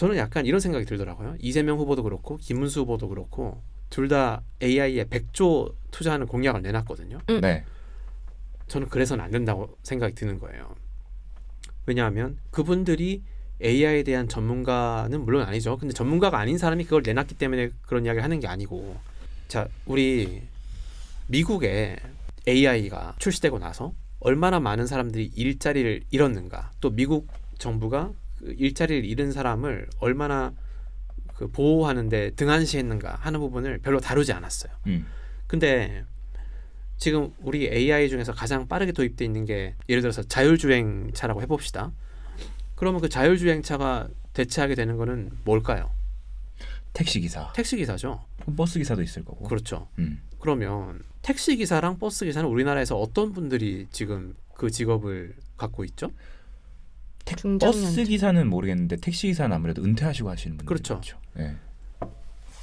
저는 약간 이런 생각이 들더라고요. 이재명 후보도 그렇고 김문수 후보도 그렇고 둘 다 AI에 100조 투자하는 공약을 내놨거든요. 네. 저는 그래서는 안 된다고 생각이 드는 거예요. 왜냐하면 그분들이 AI에 대한 전문가는 물론 아니죠. 근데 전문가가 아닌 사람이 그걸 내놨기 때문에 그런 이야기를 하는 게 아니고, 자, 우리 미국에 AI가 출시되고 나서 얼마나 많은 사람들이 일자리를 잃었는가, 또 미국 정부가 그 일자리를 잃은 사람을 얼마나 그 보호하는데 등한시했는가 하는 부분을 별로 다루지 않았어요. 근데 지금 우리 AI 중에서 가장 빠르게 도입되어 있는 게 예를 들어서 자율주행차라고 해봅시다. 그러면 그 자율주행차가 대체하게 되는 거는 뭘까요? 택시기사. 택시기사죠. 버스기사도 있을 거고. 그렇죠. 그러면 택시기사랑 버스기사는 우리나라에서 어떤 분들이 지금 그 직업을 갖고 있죠? 버스기사는 모르겠는데 택시기사는 아무래도 은퇴하시고 하시는 분들 그렇죠. 많죠. 네.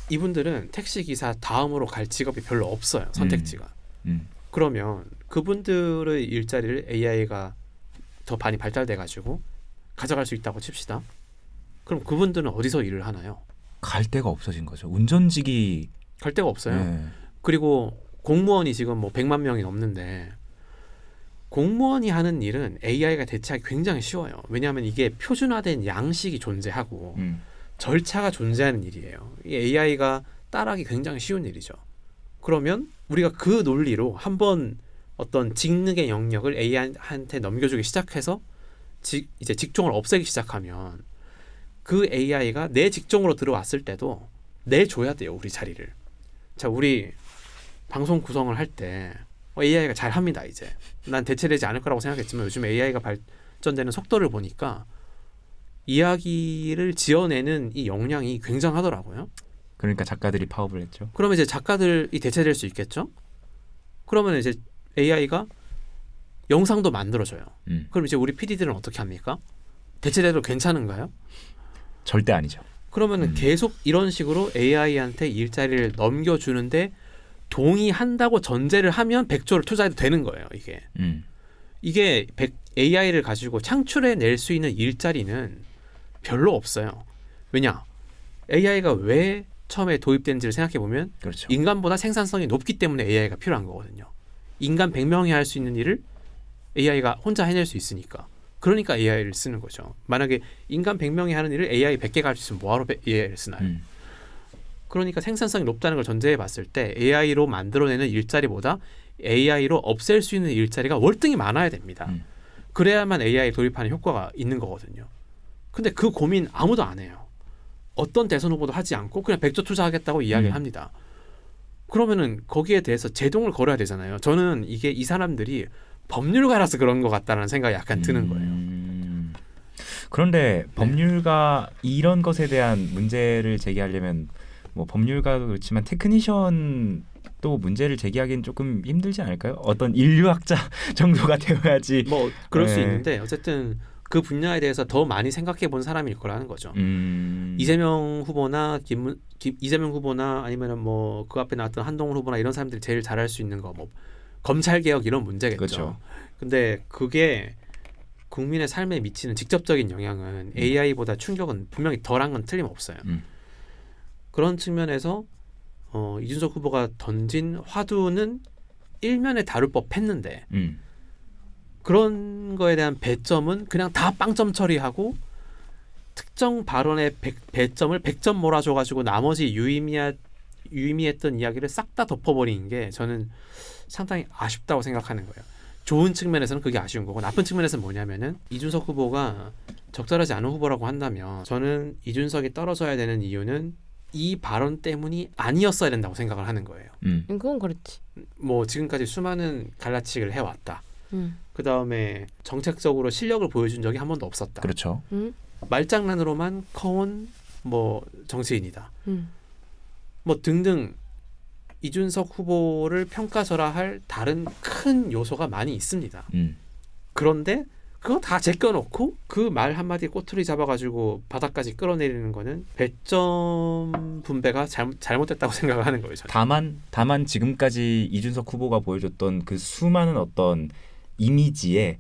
이분들은 택시기사 다음으로 갈 직업이 별로 없어요. 선택지가. 그러면 그분들의 일자리를 AI가 더 많이 발달돼가지고 가져갈 수 있다고 칩시다. 그럼 그분들은 어디서 일을 하나요? 갈 데가 없어진 거죠. 운전직이 갈 데가 없어요. 네. 그리고 공무원이 지금 뭐 100만 명이 넘는데 공무원이 하는 일은 AI가 대체하기 굉장히 쉬워요. 왜냐하면 이게 표준화된 양식이 존재하고 절차가 존재하는 일이에요. 이 AI가 따라하기 굉장히 쉬운 일이죠. 그러면 우리가 그 논리로 한번 어떤 직능의 영역을 AI한테 넘겨주기 시작해서 이제 직종을 없애기 시작하면 그 AI가 내 직종으로 들어왔을 때도 내줘야 돼요. 우리 자리를. 자, 우리 방송 구성을 할 때 AI가 잘 합니다. 이제 난 대체되지 않을 거라고 생각했지만 요즘 AI가 발전되는 속도를 보니까 이야기를 지어내는 이 역량이 굉장하더라고요. 그러니까 작가들이 파업을 했죠. 그러면 이제 작가들이 대체될 수 있겠죠. 그러면 이제 AI가 영상도 만들어줘요. 그럼 이제 우리 PD들은 어떻게 합니까? 대체돼도 괜찮은가요? 절대 아니죠. 그러면 계속 이런 식으로 AI한테 일자리를 넘겨주는데 동의한다고 전제를 하면 100조를 투자해도 되는 거예요. 이게 AI를 가지고 창출해낼 수 있는 일자리는 별로 없어요. 왜냐? AI가 왜 처음에 도입된지를 생각해보면 그렇죠. 인간보다 생산성이 높기 때문에 AI가 필요한 거거든요. 인간 100명이 할 수 있는 일을 AI가 혼자 해낼 수 있으니까. 그러니까 AI를 쓰는 거죠. 만약에 인간 100명이 하는 일을 AI 100개가 할 수 있으면 뭐하러 AI를 쓰나요? 그러니까 생산성이 높다는 걸 전제해 봤을 때 AI로 만들어내는 일자리보다 AI로 없앨 수 있는 일자리가 월등히 많아야 됩니다. 그래야만 AI 도입하는 효과가 있는 거거든요. 근데 그 고민 아무도 안 해요. 어떤 대선 후보도 하지 않고 그냥 100조 투자하겠다고 이야기를 합니다. 그러면은 거기에 대해서 제동을 걸어야 되잖아요. 저는 이게 이 사람들이 법률가라서 그런 것 같다는 생각이 약간 드는 거예요. 그런데 법률가 이런 것에 대한 문제를 제기하려면 뭐 법률가도 그렇지만 테크니션도 문제를 제기하기는 조금 힘들지 않을까요? 어떤 인류학자 정도가 되어야지. 뭐 그럴 수 있는데 어쨌든 그 분야에 대해서 더 많이 생각해 본 사람일 거라는 거죠. 이재명 후보나 이재명 후보나 아니면 뭐 그 앞에 나왔던 한동훈 후보나 이런 사람들이 제일 잘할 수 있는 거 뭐 검찰 개혁 이런 문제겠죠. 그렇죠. 근데 그게 국민의 삶에 미치는 직접적인 영향은 AI보다 충격은 분명히 덜한 건 틀림없어요. 그런 측면에서 이준석 후보가 던진 화두는 일면에 다룰 법했는데 그런 거에 대한 배점은 그냥 다 빵점 처리하고 특정 발언의 배점을 100점 몰아줘가지고 나머지 유의미했던 이야기를 싹 다 덮어버리는 게 저는 상당히 아쉽다고 생각하는 거예요. 좋은 측면에서는 그게 아쉬운 거고 나쁜 측면에서는 뭐냐면은 이준석 후보가 적절하지 않은 후보라고 한다면 저는 이준석이 떨어져야 되는 이유는 이 발언 때문이 아니었어야 된다고 생각을 하는 거예요. 그건 그렇지. 뭐 지금까지 수많은 갈라치기를 해왔다. 그 다음에 정책적으로 실력을 보여준 적이 한 번도 없었다. 그렇죠. 말장난으로만 커온 뭐 정치인이다. 뭐 등등 이준석 후보를 평가절하할 다른 큰 요소가 많이 있습니다. 그런데 그거 다 제껴놓고 그 말 한마디에 꼬투리 잡아가지고 바닥까지 끌어내리는 거는 배점 분배가 잘못됐다고 생각을 하는 거예요. 저는. 다만 지금까지 이준석 후보가 보여줬던 그 수많은 어떤 이미지에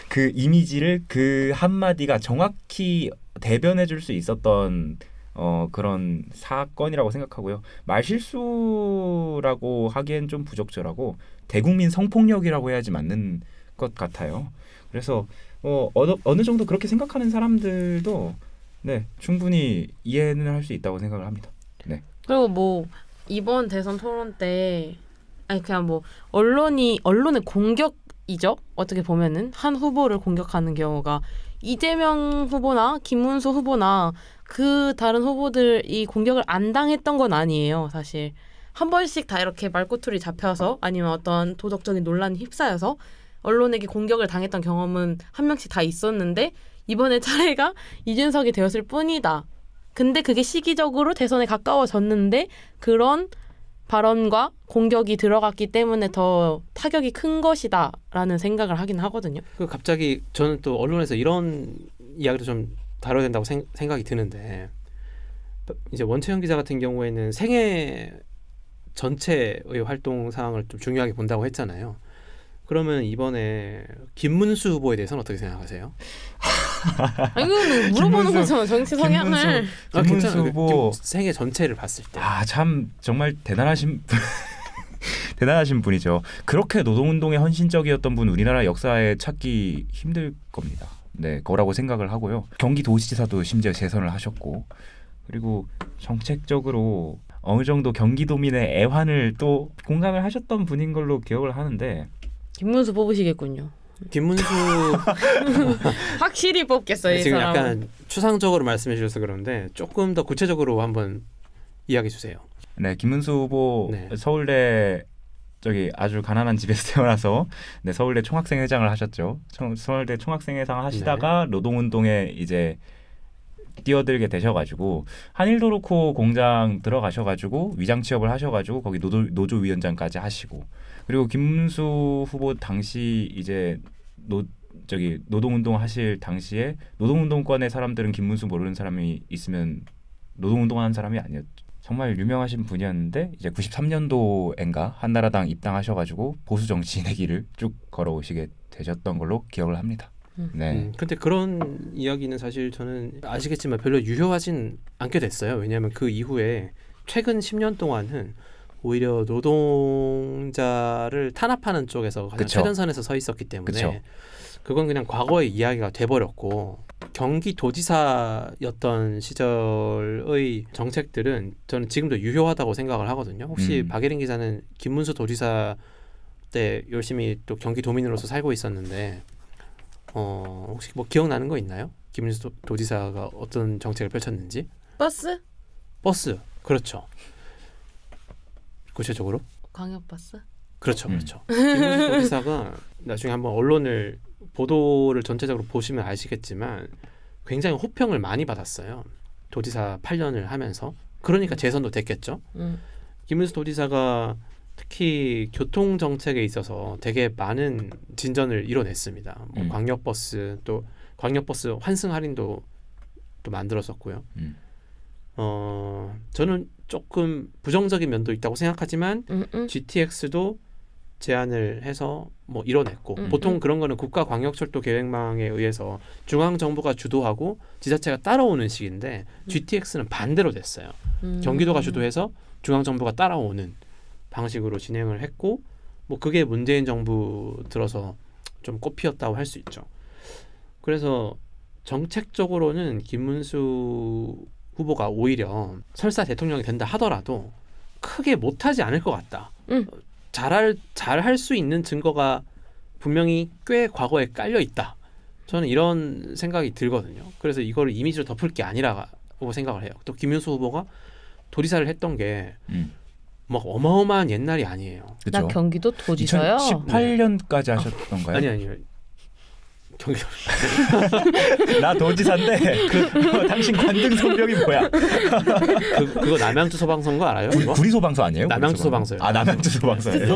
그 이미지를 그 한마디가 정확히 대변해 줄 수 있었던 그런 사건이라고 생각하고요. 말실수라고 하기엔 좀 부적절하고 대국민 성폭력이라고 해야지 맞는 것 같아요. 그래서 어느 정도 그렇게 생각하는 사람들도 네, 충분히 이해는 할 수 있다고 생각을 합니다. 네. 그리고 뭐 이번 대선 토론 때 아니 그냥 뭐 언론의 공격이죠. 어떻게 보면은 한 후보를 공격하는 경우가 이재명 후보나 김문수 후보나 그 다른 후보들이 공격을 안 당했던 건 아니에요. 사실 한 번씩 다 이렇게 말꼬투리 잡혀서 아니면 어떤 도덕적인 논란에 휩싸여서 언론에게 공격을 당했던 경험은 한 명씩 다 있었는데 이번에 차례가 이준석이 되었을 뿐이다. 근데 그게 시기적으로 대선에 가까워졌는데 그런 발언과 공격이 들어갔기 때문에 더 타격이 큰 것이다라는 생각을 하긴 하거든요. 그 갑자기 저는 또 언론에서 이런 이야기도 좀 다뤄야 된다고 생각이 드는데 이제 원채영 기자 같은 경우에는 생애 전체의 활동 사항을 좀 중요하게 본다고 했잖아요. 그러면 이번에 김문수 후보에 대해서는 어떻게 생각하세요? 이거는 물어보는 거죠. 정치 성향을. 김문수 후보 생애 전체를 봤을 때. 참 정말 대단하신 분이죠. 그렇게 노동운동에 헌신적이었던 분 우리나라 역사에 찾기 힘들 겁니다. 네, 거라고 생각을 하고요. 경기도지사도 심지어 재선을 하셨고 그리고 정책적으로 어느 정도 경기도민의 애환을 또 공감을 하셨던 분인 걸로 기억을 하는데 김문수 뽑으시겠군요. 김문수 확실히 뽑겠어요. 이 지금 사람은. 약간 추상적으로 말씀해 주셔서 그런데 조금 더 구체적으로 한번 이야기해 주세요. 네, 김문수 후보 네. 서울대 아주 가난한 집에서 태어나서 네, 서울대 총학생회장을 하셨죠. 서울대 총학생회장 하시다가 노동운동에 이제 뛰어들게 되셔가지고 한일도로코 공장 들어가셔가지고 위장 취업을 하셔가지고 거기 노조위원장까지 하시고 그리고 김문수 후보 당시 이제 노동운동 하실 당시에 노동운동권의 사람들은 김문수 모르는 사람이 있으면 노동운동하는 사람이 아니었죠. 정말 유명하신 분이었는데 이제 93년도엔가 한나라당 입당하셔가지고 보수 정치인의 길을 쭉 걸어오시게 되셨던 걸로 기억을 합니다. 네. 근데 그런 이야기는 사실 저는 아시겠지만 별로 유효하진 않게 됐어요. 왜냐하면 그 이후에 최근 10년 동안은 오히려 노동자를 탄압하는 쪽에서 가장 그쵸. 최전선에서 서 있었기 때문에 그쵸. 그건 그냥 과거의 이야기가 돼버렸고 경기도지사였던 시절의 정책들은 저는 지금도 유효하다고 생각을 하거든요. 혹시 박예린 기자는 김문수 도지사 때 열심히 또 경기도민으로서 살고 있었는데 혹시 뭐 기억나는 거 있나요? 김문수 도지사가 어떤 정책을 펼쳤는지? 버스? 버스, 그렇죠. 구체적으로? 광역버스? 그렇죠, 그렇죠. 김문수 도지사가 나중에 한번 언론을 보도를 전체적으로 보시면 아시겠지만 굉장히 호평을 많이 받았어요. 도지사 8년을 하면서. 그러니까 재선도 됐겠죠. 김문수 도지사가 특히 교통 정책에 있어서 되게 많은 진전을 이뤄냈습니다. 뭐 광역버스 또 광역버스 환승 할인도 또 만들었었고요. 저는 조금 부정적인 면도 있다고 생각하지만 GTX도 제안을 해서 뭐 이뤄냈고 보통 그런 거는 국가광역철도 계획망에 의해서 중앙 정부가 주도하고 지자체가 따라오는 식인데 GTX는 반대로 됐어요. 경기도가 주도해서 중앙 정부가 따라오는 방식으로 진행을 했고 뭐 그게 문재인 정부 들어서 좀 꽃피었다고 할 수 있죠. 그래서 정책적으로는 김문수 후보가 오히려 설사 대통령이 된다 하더라도 크게 못하지 않을 것 같다. 잘할 수 있는 증거가 분명히 꽤 과거에 깔려 있다. 저는 이런 생각이 들거든요. 그래서 이거를 이미지로 덮을 게 아니라고 생각을 해요. 또 김문수 후보가 도지사를 했던 게 막 어마어마한 옛날이 아니에요. 그쵸? 나 경기도 도지사요. 2018년까지 하셨던가요? 아니요. 경기도 나 도지사인데 당신 관등 성명이 뭐야? 그거 남양주 소방서인 알아요? 그거? 구리소방서 아니에요? 남양주 소방서요. 아, 남양주 소방서예요?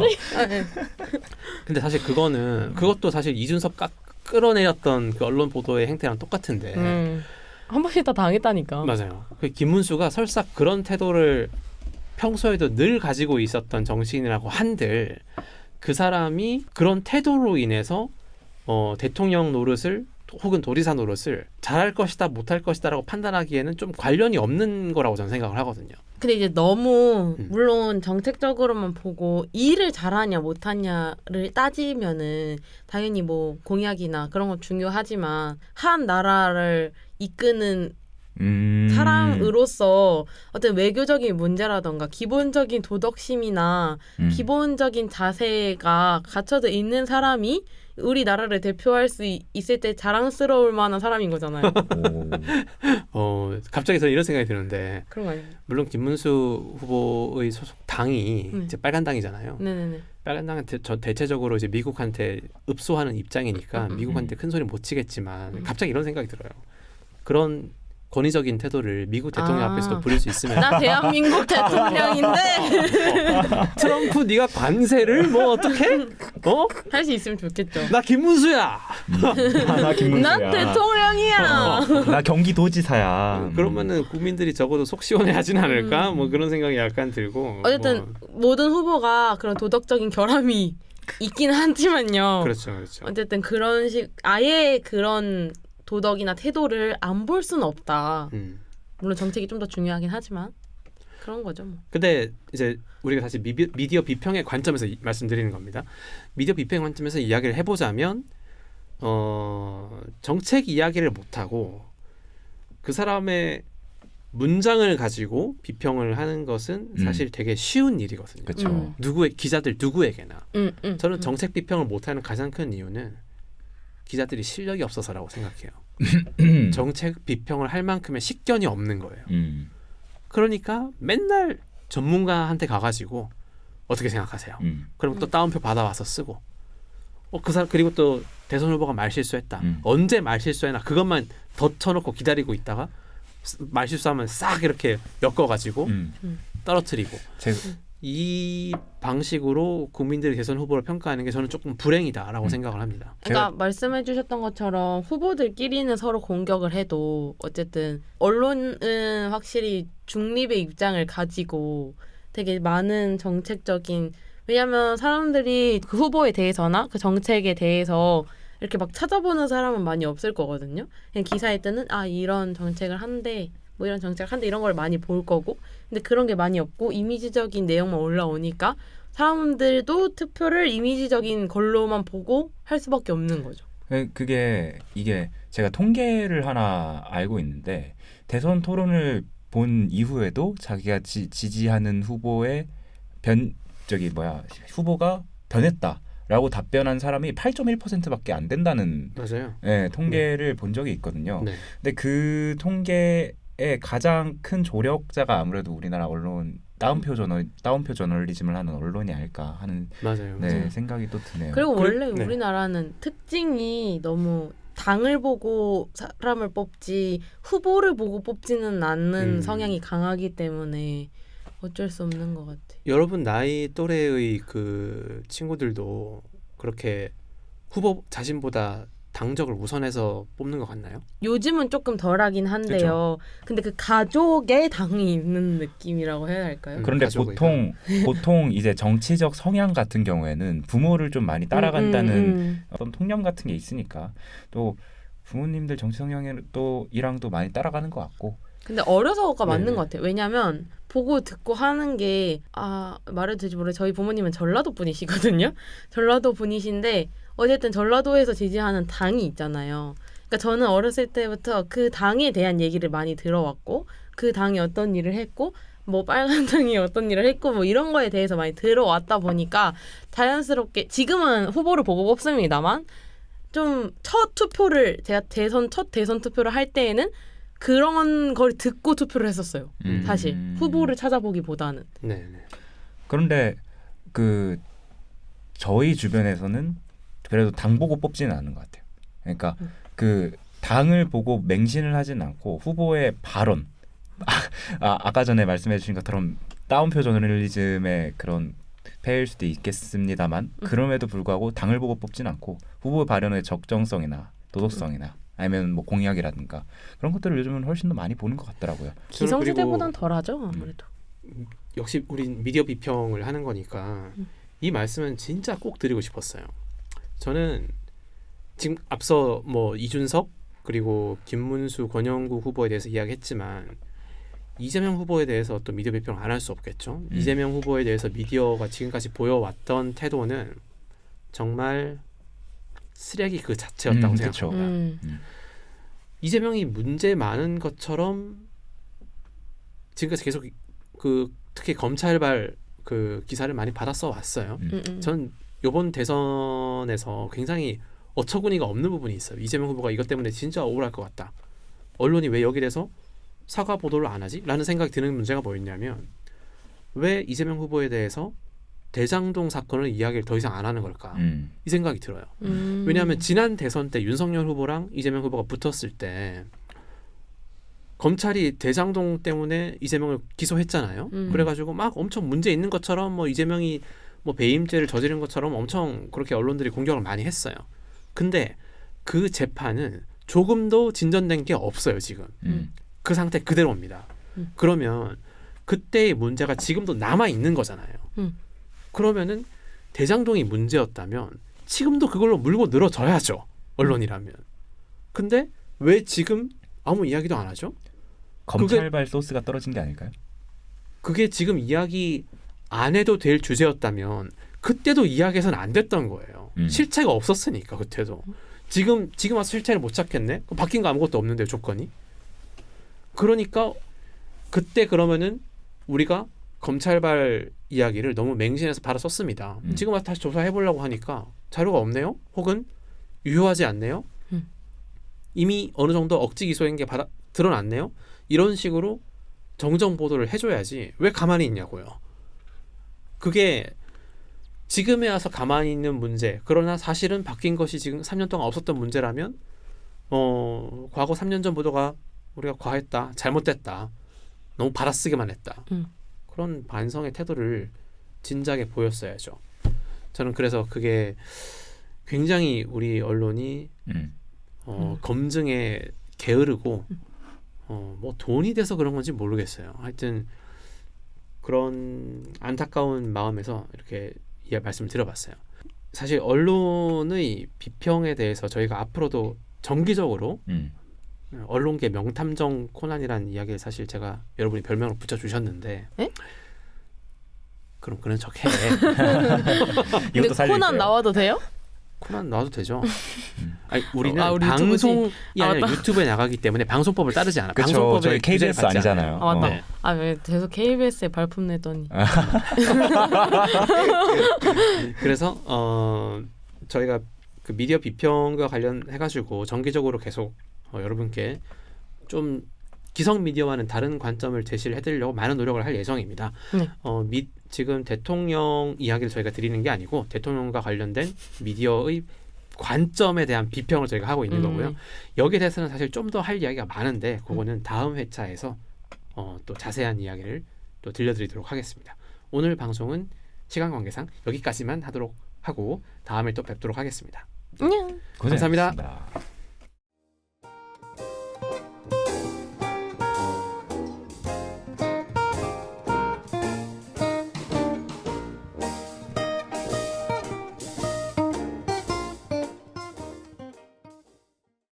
근데 사실 그것도 사실 이준석 끌어내렸던 그 언론 보도의 행태랑 똑같은데 한 번씩 다 당했다니까. 맞아요. 그 김문수가 설사 그런 태도를 평소에도 늘 가지고 있었던 정치인이라고 한들 그 사람이 그런 태도로 인해서 대통령 노릇을 혹은 도지사 노릇을 잘할 것이다 못할 것이다라고 판단하기에는 좀 관련이 없는 거라고 저는 생각을 하거든요. 근데 이제 너무 음. 물론 정책적으로만 보고 일을 잘하냐 못하냐를 따지면은 당연히 뭐 공약이나 그런 건 중요하지만 한 나라를 이끄는 사람으로서 어떤 외교적인 문제라던가 기본적인 도덕심이나 기본적인 자세가 갖춰져 있는 사람이 우리나라를 대표할 수 있을 때 자랑스러울 만한 사람인 거잖아요. 갑자기 저는 이런 생각이 드는데 그런 거 아니에요? 물론 김문수 후보의 소속 당이 이제 빨간 당이잖아요. 네네네. 빨간 당은 대체적으로 이제 미국한테 읍소하는 입장이니까 미국한테 큰 소리 못 치겠지만 갑자기 이런 생각이 들어요. 그런 권위적인 태도를 미국 대통령 앞에서도 부릴 수 있으면 나 대한민국 대통령인데 트럼프 네가 관세를 뭐 어떻게 할 수 있으면 좋겠죠. 나 김문수야. 나 김문수야. 난 대통령이야. 나 경기도지사야. 그러면은 국민들이 적어도 속 시원해하진 않을까? 뭐 그런 생각이 약간 들고. 어쨌든 모든 후보가 그런 도덕적인 결함이 있긴 하지만요. 그렇죠, 그렇죠. 어쨌든 그런 식 아예 그런 도덕이나 태도를 안 볼 수는 없다. 물론 정책이 좀 더 중요하긴 하지만 그런 거죠. 뭐. 근데 이제 우리가 다시 미디어 비평의 관점에서 말씀드리는 겁니다. 미디어 비평 관점에서 이야기를 해보자면 정책 이야기를 못하고 그 사람의 문장을 가지고 비평을 하는 것은 사실 되게 쉬운 일이거든요. 그렇죠. 기자들 누구에게나. 저는 정책 비평을 못하는 가장 큰 이유는 기자들이 실력이 없어서라고 생각해요. 정책 비평을 할 만큼의 식견이 없는 거예요. 그러니까 맨날 전문가한테 가가지고 어떻게 생각하세요? 그럼 또 따옴표 받아와서 쓰고 그리고 또 대선 후보가 말실수했다. 언제 말실수했나 그것만 덧쳐놓고 기다리고 있다가 말실수하면 싹 이렇게 엮어가지고 떨어뜨리고 이 방식으로 국민들이 대선 후보를 평가하는 게 저는 조금 불행이다라고 생각을 합니다. 그러니까 말씀해주셨던 것처럼 후보들끼리는 서로 공격을 해도 어쨌든 언론은 확실히 중립의 입장을 가지고 되게 많은 정책적인 왜냐하면 사람들이 그 후보에 대해서나 그 정책에 대해서 이렇게 막 찾아보는 사람은 많이 없을 거거든요. 그냥 기사에 뜨는 이런 정책을 한대 뭐 이런 정책을 한대 이런 걸 많이 볼 거고 근데 그런 게 많이 없고 이미지적인 내용만 올라오니까 사람들도 투표를 이미지적인 걸로만 보고 할 수밖에 없는 거죠. 이게 제가 통계를 하나 알고 있는데 대선 토론을 본 이후에도 자기가 지지하는 후보의 후보가 변했다라고 답변한 사람이 8.1%밖에 안 된다는 맞아요. 통계를 본 적이 있거든요. 네. 근데 그 통계의 가장 큰 조력자가 아무래도 우리나라 언론 따옴표 저널리즘을 하는 언론이 아닐까 하는 맞아요. 생각이 또 드네요. 그리고 원래 우리나라는 특징이 너무 당을 보고 사람을 뽑지 후보를 보고 뽑지는 않는 성향이 강하기 때문에 어쩔 수 없는 것 같아요. 여러분 나이 또래의 그 친구들도 그렇게 후보 자신보다 당적을 우선해서 뽑는 것 같나요? 요즘은 조금 덜하긴 한데요. 근데 그 가족의 당이 있는 느낌이라고 해야 할까요? 그런데 보통 이제 정치적 성향 같은 경우에는 부모를 좀 많이 따라간다는 어떤 통념 같은 게 있으니까 또 부모님들 정치 성향을 또 이랑도 많이 따라가는 것 같고. 근데 어려서가 맞는 것 같아요. 왜냐하면 보고 듣고 하는 게 말해도 될지 모르겠어요. 저희 부모님은 전라도 분이시거든요. 전라도 분이신데 어쨌든 전라도에서 지지하는 당이 있잖아요. 그러니까 저는 어렸을 때부터 그 당에 대한 얘기를 많이 들어왔고 그 당이 어떤 일을 했고 뭐 빨간 당이 어떤 일을 했고 뭐 이런 거에 대해서 많이 들어왔다 보니까 자연스럽게 지금은 후보를 보고 뽑습니다만 좀 첫 투표를 제가 첫 대선 투표를 할 때에는 그런 걸 듣고 투표를 했었어요. 사실 후보를 찾아보기보다는. 네. 그런데 저희 주변에서는 그래도 당 보고 뽑지는 않는 것 같아요. 그러니까 그 당을 보고 맹신을 하진 않고 후보의 발언 아까 전에 말씀해 주신 것처럼 따옴표 저널리즘의 그런 폐해일 수도 있겠습니다만 그럼에도 불구하고 당을 보고 뽑지는 않고 후보의 발언의 적정성이나 도덕성이나 아니면 뭐 공약이라든가 그런 것들을 요즘은 훨씬 더 많이 보는 것 같더라고요. 기성세대보단 덜하죠 아무래도. 역시 우린 미디어 비평을 하는 거니까 이 말씀은 진짜 꼭 드리고 싶었어요. 저는 지금 앞서 뭐 이준석 그리고 김문수, 권영구 후보에 대해서 이야기했지만 이재명 후보에 대해서 또 미디어 비평을 안 할 수 없겠죠. 이재명 후보에 대해서 미디어가 지금까지 보여왔던 태도는 정말 쓰레기 그 자체였다고 그쵸. 생각합니다. 이재명이 문제 많은 것처럼 지금까지 계속 그 특히 검찰발 그 기사를 많이 받아써 왔어요. 전 이번 대선에서 굉장히 어처구니가 없는 부분이 있어요. 이재명 후보가 이것 때문에 진짜 억울할 것 같다. 언론이 왜 여기 대해서 사과 보도를 안 하지? 라는 생각이 드는 문제가 뭐였냐면 왜 이재명 후보에 대해서 대장동 사건을 이야기를 더 이상 안 하는 걸까? 이 생각이 들어요. 왜냐하면 지난 대선 때 윤석열 후보랑 이재명 후보가 붙었을 때 검찰이 대장동 때문에 이재명을 기소했잖아요. 그래가지고 막 엄청 문제 있는 것처럼 뭐 이재명이 뭐 배임죄를 저지른 것처럼 엄청 그렇게 언론들이 공격을 많이 했어요. 근데 그 재판은 조금도 진전된 게 없어요. 지금 그 상태 그대로입니다. 그러면 그때의 문제가 지금도 남아 있는 거잖아요. 그러면은 대장동이 문제였다면 지금도 그걸로 물고 늘어져야죠. 언론이라면. 근데 왜 지금 아무 이야기도 안 하죠? 검찰발 소스가 떨어진 게 아닐까요? 그게 지금 이야기 안 해도 될 주제였다면 그때도 이야기해서는 안 됐던 거예요. 실체가 없었으니까 그때도. 지금 와서 실체를 못 찾겠네? 그럼 바뀐 거 아무것도 없는데요, 조건이. 그러니까 그때 그러면은 우리가 검찰발 이야기를 너무 맹신해서 바로 썼습니다. 지금 와서 다시 조사해보려고 하니까 자료가 없네요? 혹은 유효하지 않네요? 이미 어느 정도 억지 기소인 게 드러났네요? 이런 식으로 정정 보도를 해줘야지 왜 가만히 있냐고요. 그게 지금에 와서 가만히 있는 문제, 그러나 사실은 바뀐 것이 지금 3년 동안 없었던 문제라면 과거 3년 전 보도가 우리가 과했다, 잘못됐다, 너무 받아쓰기만 했다, 그런 반성의 태도를 진작에 보였어야죠. 저는 그래서 그게 굉장히 우리 언론이 검증에 게으르고 뭐 돈이 돼서 그런 건지 모르겠어요. 하여튼 그런 안타까운 마음에서 이렇게 말씀을 드려봤어요. 사실 언론의 비평에 대해서 저희가 앞으로도 정기적으로 언론계 명탐정 코난이라는 이야기를 사실 제가 여러분이 별명을 붙여주셨는데 에? 그럼 그런 척해. 근데 이것도 살릴게요. 코난 나와도 돼요? 코난 나와도 되죠. 아니, 우리는 우리 방송이 아니라 맞다. 유튜브에 나가기 때문에 방송법을 따르지 않아. 그쵸, 방송법에 저희 규제를 KBS 받지 아니잖아요. 않아요. 아 맞다. 네. 아 왜 계속 KBS에 발품 내더니. 그래서 저희가 그 미디어 비평과 관련해가지고 정기적으로 계속 여러분께 좀 기성 미디어와는 다른 관점을 제시를 해드리려고 많은 노력을 할 예정입니다. 네. 지금 대통령 이야기를 저희가 드리는 게 아니고 대통령과 관련된 미디어의 관점에 대한 비평을 저희가 하고 있는 거고요. 여기에 대해서는 사실 좀 더 할 이야기가 많은데 그거는 다음 회차에서 또 자세한 이야기를 또 들려드리도록 하겠습니다. 오늘 방송은 시간 관계상 여기까지만 하도록 하고 다음에 또 뵙도록 하겠습니다. 안녕. 감사합니다. 고생하셨습니다.